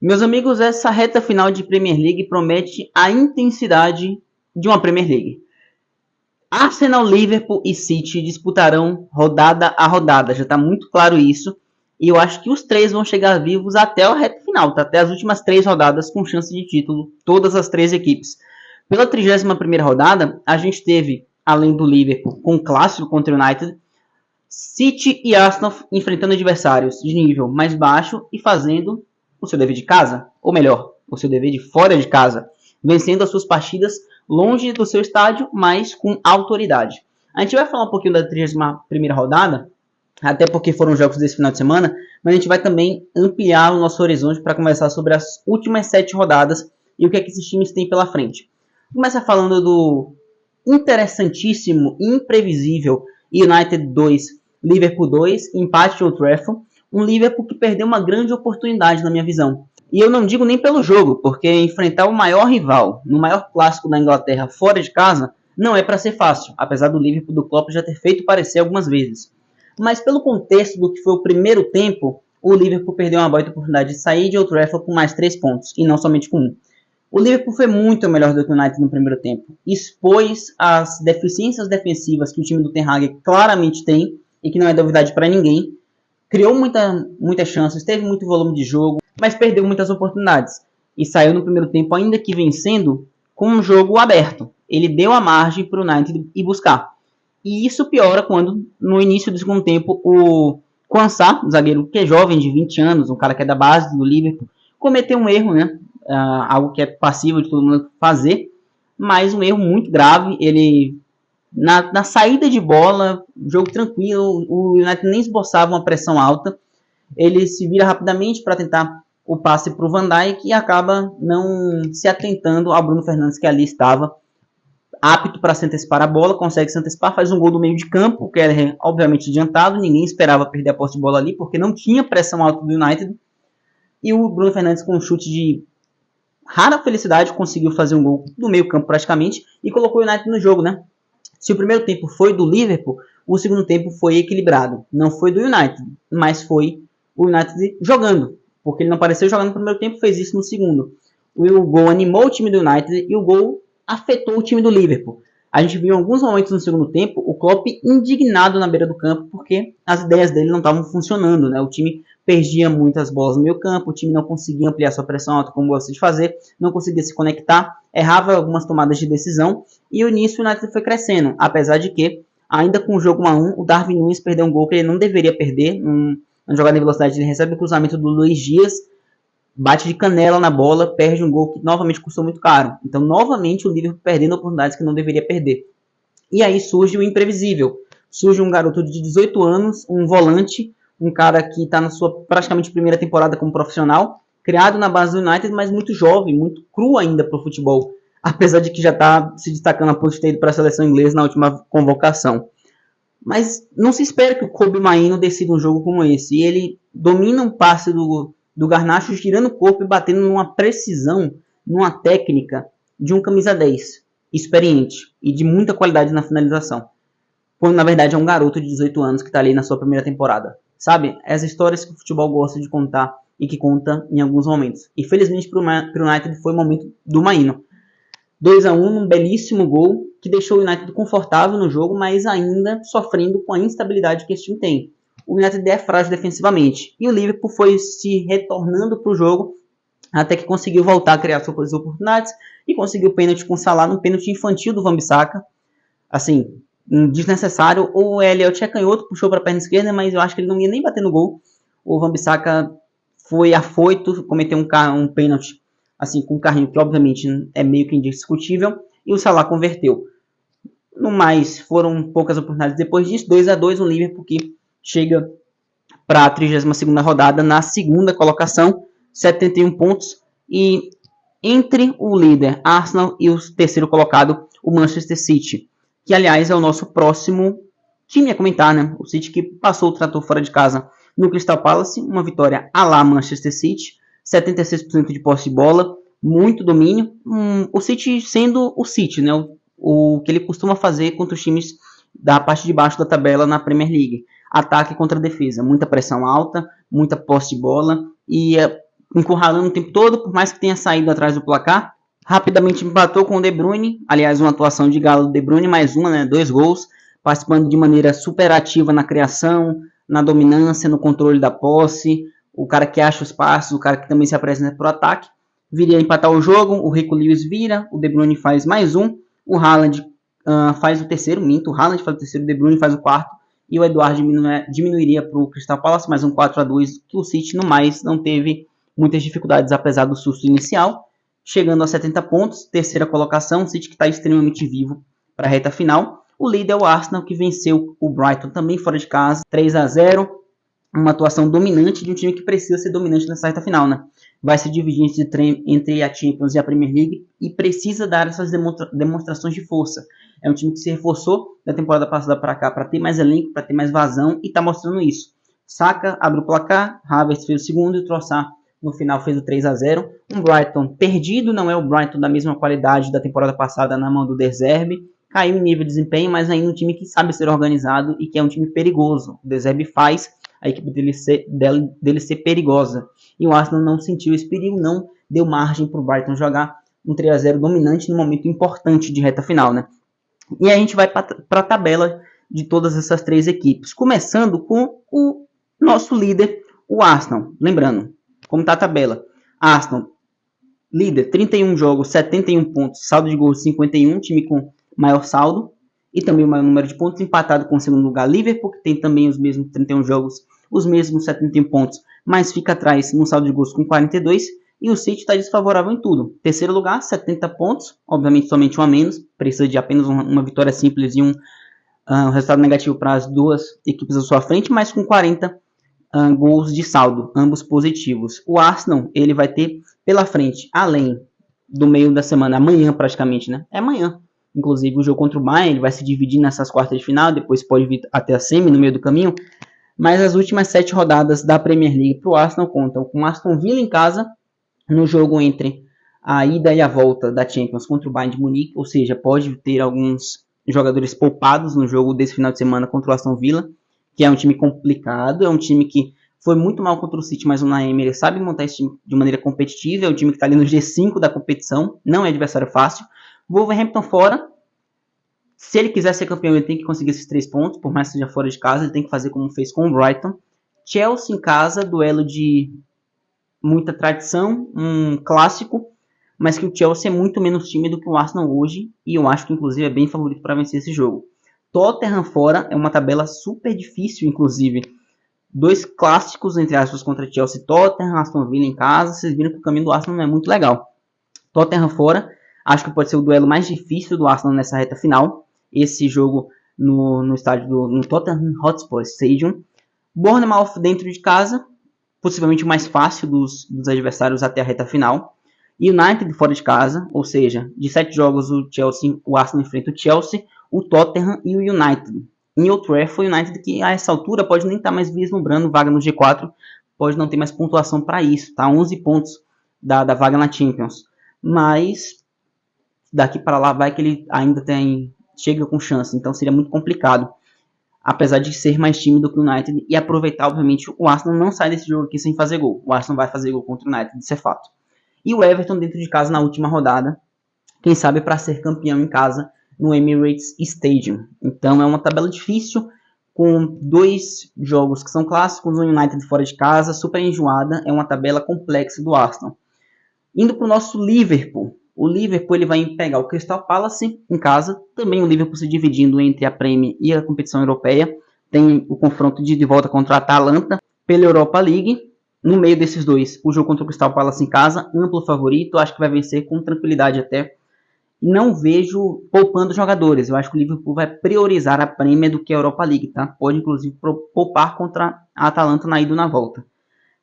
Meus amigos, essa reta final de Premier League promete a intensidade de uma Premier League. Arsenal, Liverpool e City disputarão rodada a rodada, já está muito claro isso. E eu acho que os três vão chegar vivos até a reta final, tá? Até as últimas 3 rodadas com chance de título, todas as 3 equipes. Pela 31ª rodada, a gente teve, além do Liverpool, com um clássico contra o United, City e Arsenal enfrentando adversários de nível mais baixo e fazendo o seu dever de casa, ou melhor, o seu dever de fora de casa, vencendo as suas partidas longe do seu estádio, mas com autoridade. A gente vai falar um pouquinho da 31ª rodada, até porque foram jogos desse final de semana, mas a gente vai também ampliar o nosso horizonte para conversar sobre as últimas 7 rodadas e o que é que esses times têm pela frente. Começa falando do interessantíssimo e imprevisível United 2, Liverpool 2, empate de Old Trafford, um Liverpool que perdeu uma grande oportunidade na minha visão. E eu não digo nem pelo jogo, porque enfrentar o maior rival no maior clássico da Inglaterra fora de casa não é para ser fácil, apesar do Liverpool do Klopp já ter feito parecer algumas vezes. Mas pelo contexto do que foi o primeiro tempo, o Liverpool perdeu uma boa oportunidade de sair de Old Trafford com mais 3 pontos, e não somente com 1. O Liverpool foi muito melhor do que o United no primeiro tempo, expôs as deficiências defensivas que o time do Ten Hag claramente tem, e que não é novidade para ninguém, criou muitas chances, teve muito volume de jogo, mas perdeu muitas oportunidades. E saiu no primeiro tempo, ainda que vencendo, com um jogo aberto. Ele deu a margem para o United ir buscar. E isso piora quando, no início do segundo tempo, o Quansah, um zagueiro que é jovem, de 20 anos, um cara que é da base do Liverpool, cometeu um erro, né? Algo que é passível de todo mundo fazer, mas um erro muito grave. Ele... Na saída de bola, jogo tranquilo, o United nem esboçava uma pressão alta. Ele se vira rapidamente para tentar o passe para o Van Dijk e acaba não se atentando ao Bruno Fernandes, que ali estava apto para se antecipar a bola, consegue se antecipar, faz um gol do meio de campo, que era obviamente adiantado, ninguém esperava perder a posse de bola ali, porque não tinha pressão alta do United. E o Bruno Fernandes, com um chute de rara felicidade, conseguiu fazer um gol do meio campo praticamente e colocou o United no jogo, né? Se o primeiro tempo foi do Liverpool, o segundo tempo foi equilibrado. Não foi do United, mas foi o United jogando. Porque ele não pareceu jogando no primeiro tempo, fez isso no segundo. O gol animou o time do United e o gol afetou o time do Liverpool. A gente viu em alguns momentos no segundo tempo o Klopp indignado na beira do campo porque as ideias dele não estavam funcionando, né? O time perdia muitas bolas no meio campo, o time não conseguia ampliar sua pressão alta como gosta de fazer, não conseguia se conectar, errava algumas tomadas de decisão e o início o United foi crescendo, apesar de que, ainda com o jogo 1-1, o Darwin Núñez perdeu um gol que ele não deveria perder, na jogada de velocidade ele recebe o cruzamento do Luis Dias, bate de canela na bola, perde um gol que novamente custou muito caro. Então, novamente, o Liverpool perdendo oportunidades que não deveria perder. E aí surge o imprevisível. Surge um garoto de 18 anos, um volante, um cara que está na sua praticamente primeira temporada como profissional, criado na base do United, mas muito jovem, muito cru ainda para o futebol, apesar de que já está se destacando a ponto de ter ido para a seleção inglesa na última convocação. Mas não se espera que o Kobbie Mainoo decida um jogo como esse. E ele domina um passe do Garnacho, girando o corpo e batendo numa precisão, numa técnica de um camisa 10, experiente e de muita qualidade na finalização. Quando na verdade é um garoto de 18 anos que está ali na sua primeira temporada. Sabe? As histórias que o futebol gosta de contar e que conta em alguns momentos. E felizmente para o United foi o momento do Mainoo. 2-1, um belíssimo gol que deixou o United confortável no jogo, mas ainda sofrendo com a instabilidade que esse time tem. O United é frágil defensivamente. E o Liverpool foi se retornando para o jogo até que conseguiu voltar a criar suas oportunidades e conseguiu o pênalti com o Salah, num pênalti infantil do Wan-Bissaka. Assim, desnecessário. O Elliott é canhoto, puxou para a perna esquerda, mas eu acho que ele não ia nem bater no gol. O Wan-Bissaka foi afoito, cometeu um pênalti assim, com um carrinho que obviamente é meio que indiscutível, e o Salah converteu. No mais, foram poucas oportunidades depois disso, 2-2, o Liverpool que chega para a 32ª rodada na segunda colocação, 71 pontos, e entre o líder Arsenal e o terceiro colocado, o Manchester City, que aliás é o nosso próximo time a comentar, né? O City que passou o trator fora de casa no Crystal Palace, uma vitória à la Manchester City, 76% de posse de bola, muito domínio. O City sendo o City, né? O que ele costuma fazer contra os times da parte de baixo da tabela na Premier League. Ataque contra defesa, muita pressão alta, muita posse de bola e encurralando o tempo todo, por mais que tenha saído atrás do placar. Rapidamente empatou com o De Bruyne, aliás, uma atuação de gala do De Bruyne, mais uma, né, 2 gols, participando de maneira superativa na criação, na dominância, no controle da posse, o cara que acha os passos, o cara que também se apresenta para o ataque. Viria a empatar o jogo, o Rico Lewis vira, o De Bruyne faz mais um, o Haaland faz o terceiro, o Haaland faz o terceiro, o De Bruyne faz o quarto, e o Eduardo diminuiria para o Crystal Palace, mais um 4-2, que o City no mais não teve muitas dificuldades, apesar do susto inicial, chegando a 70 pontos, terceira colocação, o City que está extremamente vivo para a reta final. O líder é o Arsenal, que venceu o Brighton também fora de casa, 3-0, uma atuação dominante de um time que precisa ser dominante nessa reta final, né? Vai se dividir entre a Champions e a Premier League e precisa dar essas demonstrações de força. É um time que se reforçou da temporada passada para cá para ter mais elenco, para ter mais vazão e está mostrando isso. Saka abre o placar, Havertz fez o segundo e o Trossard no final fez o 3-0. Um Brighton perdido, não é o Brighton da mesma qualidade da temporada passada na mão do De Zerbi. Caiu em nível de desempenho, mas ainda um time que sabe ser organizado e que é um time perigoso. O De Zerbi faz a equipe dele ser perigosa. E o Arsenal não sentiu esse perigo, não deu margem para o Brighton jogar um 3-0 dominante no momento importante de reta final, né? E a gente vai para a tabela de todas essas três equipes, começando com o nosso líder, o Arsenal. Lembrando, como está a tabela? Arsenal, líder, 31 jogos, 71 pontos, saldo de gols 51, time com maior saldo e também o maior número de pontos, empatado com o segundo lugar Liverpool, que tem também os mesmos 31 jogos, os mesmos 71 pontos, mas fica atrás no saldo de gols com 42, e o City está desfavorável em tudo. Terceiro lugar, 70 pontos, obviamente somente um a menos, precisa de apenas uma vitória simples e um resultado negativo para as duas equipes à sua frente, mas com 40 gols de saldo, ambos positivos. O Arsenal, ele vai ter pela frente, além do meio da semana, amanhã praticamente, né? É amanhã. Inclusive o jogo contra o Bayern, ele vai se dividir nessas quartas de final, depois pode vir até a semi no meio do caminho. Mas as últimas 7 rodadas da Premier League para o Arsenal contam com o Aston Villa em casa, no jogo entre a ida e a volta da Champions contra o Bayern de Munique, ou seja, pode ter alguns jogadores poupados no jogo desse final de semana contra o Aston Villa, que é um time complicado, é um time que foi muito mal contra o City, mas o Unai Emery sabe montar esse time de maneira competitiva, é um time que está ali no G5 da competição, não é adversário fácil. Wolverhampton fora, se ele quiser ser campeão, ele tem que conseguir esses 3 pontos, por mais que seja fora de casa, ele tem que fazer como fez com o Brighton. Chelsea em casa, duelo de muita tradição, um clássico, mas que o Chelsea é muito menos time do que o Arsenal hoje, e eu acho que inclusive é bem favorito para vencer esse jogo. Tottenham fora é uma tabela super difícil, inclusive. 2 clássicos, entre aspas, contra Chelsea e Tottenham, Aston Villa em casa, vocês viram que o caminho do Arsenal não é muito legal. Tottenham fora, acho que pode ser o duelo mais difícil do Arsenal nessa reta final, esse jogo no estádio no Tottenham Hotspur Stadium. Bournemouth dentro de casa, possivelmente o mais fácil dos adversários até a reta final. United fora de casa, ou seja, de 7 jogos o Arsenal enfrenta o Chelsea, o Tottenham e o United. Em Old Trafford, o United que a essa altura pode nem estar mais vislumbrando vaga no G4, pode não ter mais pontuação para isso, tá? 11 pontos da vaga na Champions. Mas daqui para lá vai que ele ainda chega com chance, então seria muito complicado, apesar de ser mais tímido que o United e aproveitar, obviamente, o Arsenal não sai desse jogo aqui sem fazer gol. O Arsenal vai fazer gol contra o United, isso é fato. E o Everton dentro de casa na última rodada, quem sabe para ser campeão em casa no Emirates Stadium. Então é uma tabela difícil, com 2 jogos que são clássicos, o United fora de casa, super enjoada, é uma tabela complexa do Arsenal. Indo para o nosso Liverpool, o Liverpool ele vai pegar o Crystal Palace em casa, também o Liverpool se dividindo entre a Premier e a competição europeia, tem o confronto de volta contra a Atalanta pela Europa League. No meio desses dois, o jogo contra o Crystal Palace em casa, amplo favorito, acho que vai vencer com tranquilidade até. Não vejo poupando jogadores, eu acho que o Liverpool vai priorizar a Premier do que a Europa League, tá? Pode inclusive poupar contra a Atalanta na ida e na volta.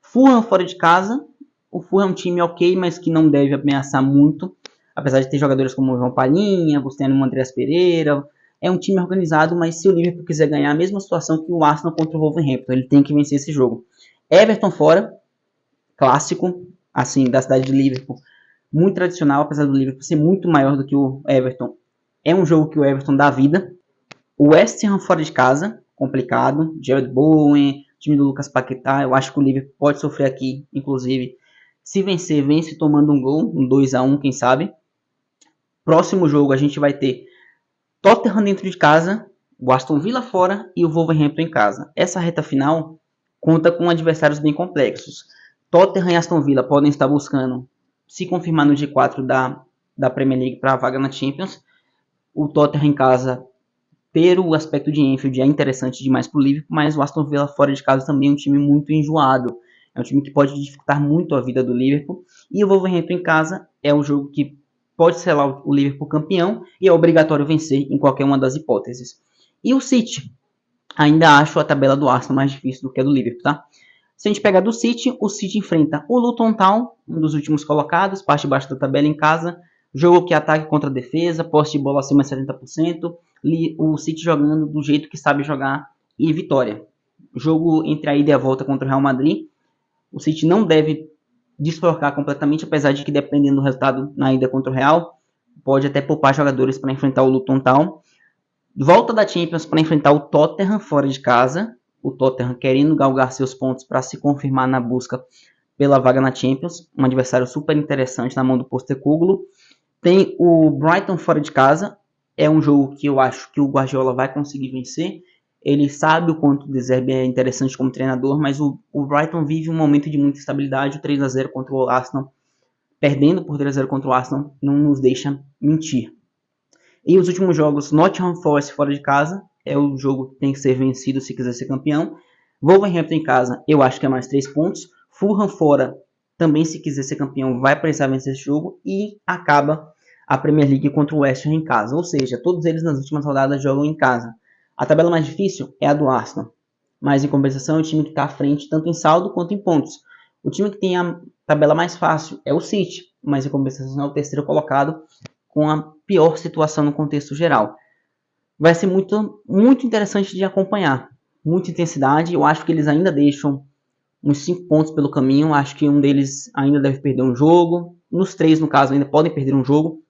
Fulham fora de casa, o Fulham é um time ok, mas que não deve ameaçar muito, apesar de ter jogadores como o João Palhinha, você tem o Andreas Pereira, é um time organizado, mas se o Liverpool quiser ganhar a mesma situação que o Arsenal contra o Wolverhampton, ele tem que vencer esse jogo. Everton fora, clássico, assim, da cidade de Liverpool, muito tradicional, apesar do Liverpool ser muito maior do que o Everton. É um jogo que o Everton dá vida. O West Ham fora de casa, complicado. Jared Bowen, time do Lucas Paquetá, eu acho que o Liverpool pode sofrer aqui, inclusive, Se vencer, vence tomando um gol, um 2-1, quem sabe. Próximo jogo a gente vai ter Tottenham dentro de casa, o Aston Villa fora e o Wolverhampton em casa. Essa reta final conta com adversários bem complexos. Tottenham e Aston Villa podem estar buscando se confirmar no G4 da Premier League para a vaga na Champions. O Tottenham em casa ter o aspecto de Anfield é interessante demais para o Liverpool, mas o Aston Villa fora de casa também é um time muito enjoado. É um time que pode dificultar muito a vida do Liverpool. E o Wolverhampton em casa é um jogo que pode selar o Liverpool campeão e é obrigatório vencer em qualquer uma das hipóteses. E o City, ainda acho a tabela do Arsenal mais difícil do que a do Liverpool, tá? Se a gente pegar do City, o City enfrenta o Luton Town, um dos últimos colocados, parte de baixo da tabela em casa, jogo que ataque contra a defesa, posse de bola acima de 70%, o City jogando do jeito que sabe jogar e vitória. Jogo entre a ida e a volta contra o Real Madrid, o City não deve desfocar completamente, apesar de que dependendo do resultado na ida contra o Real, pode até poupar jogadores para enfrentar o Luton Town. Volta da Champions para enfrentar o Tottenham fora de casa, o Tottenham querendo galgar seus pontos para se confirmar na busca pela vaga na Champions, um adversário super interessante na mão do Postecoglou. Tem o Brighton fora de casa, é um jogo que eu acho que o Guardiola vai conseguir vencer. Ele sabe o quanto o De Zerbi é interessante como treinador, mas o Brighton vive um momento de muita estabilidade. O 3-0 contra o Arsenal, perdendo por 3-0 contra o Arsenal, não nos deixa mentir. E os últimos jogos, Nottingham Forest fora de casa, é o jogo que tem que ser vencido se quiser ser campeão. Wolverhampton em casa, eu acho que é mais 3 pontos. Fulham fora, também se quiser ser campeão, vai precisar vencer esse jogo. E acaba a Premier League contra o West Ham em casa. Ou seja, todos eles nas últimas rodadas jogam em casa. A tabela mais difícil é a do Arsenal. Mas em compensação, é o time que está à frente tanto em saldo quanto em pontos. O time que tem a tabela mais fácil é o City, mas em compensação é o terceiro colocado com a pior situação no contexto geral. Vai ser muito, muito interessante de acompanhar. Muita intensidade. Eu acho que eles ainda deixam uns 5 pontos pelo caminho. Acho que um deles ainda deve perder um jogo. Nos 3, no caso, ainda podem perder um jogo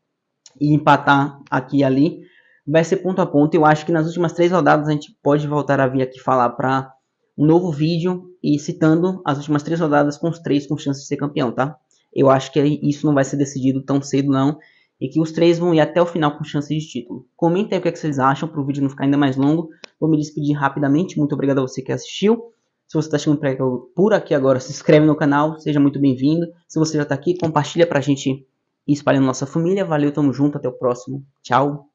e empatar aqui e ali. Vai ser ponto a ponto. Eu acho que nas últimas 3 rodadas a gente pode voltar a vir aqui falar para um novo vídeo e citando as últimas 3 rodadas com os 3 com chance de ser campeão, tá? Eu acho que isso não vai ser decidido tão cedo, não. E que os 3 vão ir até o final com chance de título. Comentem aí o que vocês acham para o vídeo não ficar ainda mais longo. Vou me despedir rapidamente. Muito obrigado a você que assistiu. Se você está chegando por aqui agora, se inscreve no canal. Seja muito bem-vindo. Se você já está aqui, compartilha para a gente ir espalhando nossa família. Valeu, tamo junto. Até o próximo. Tchau.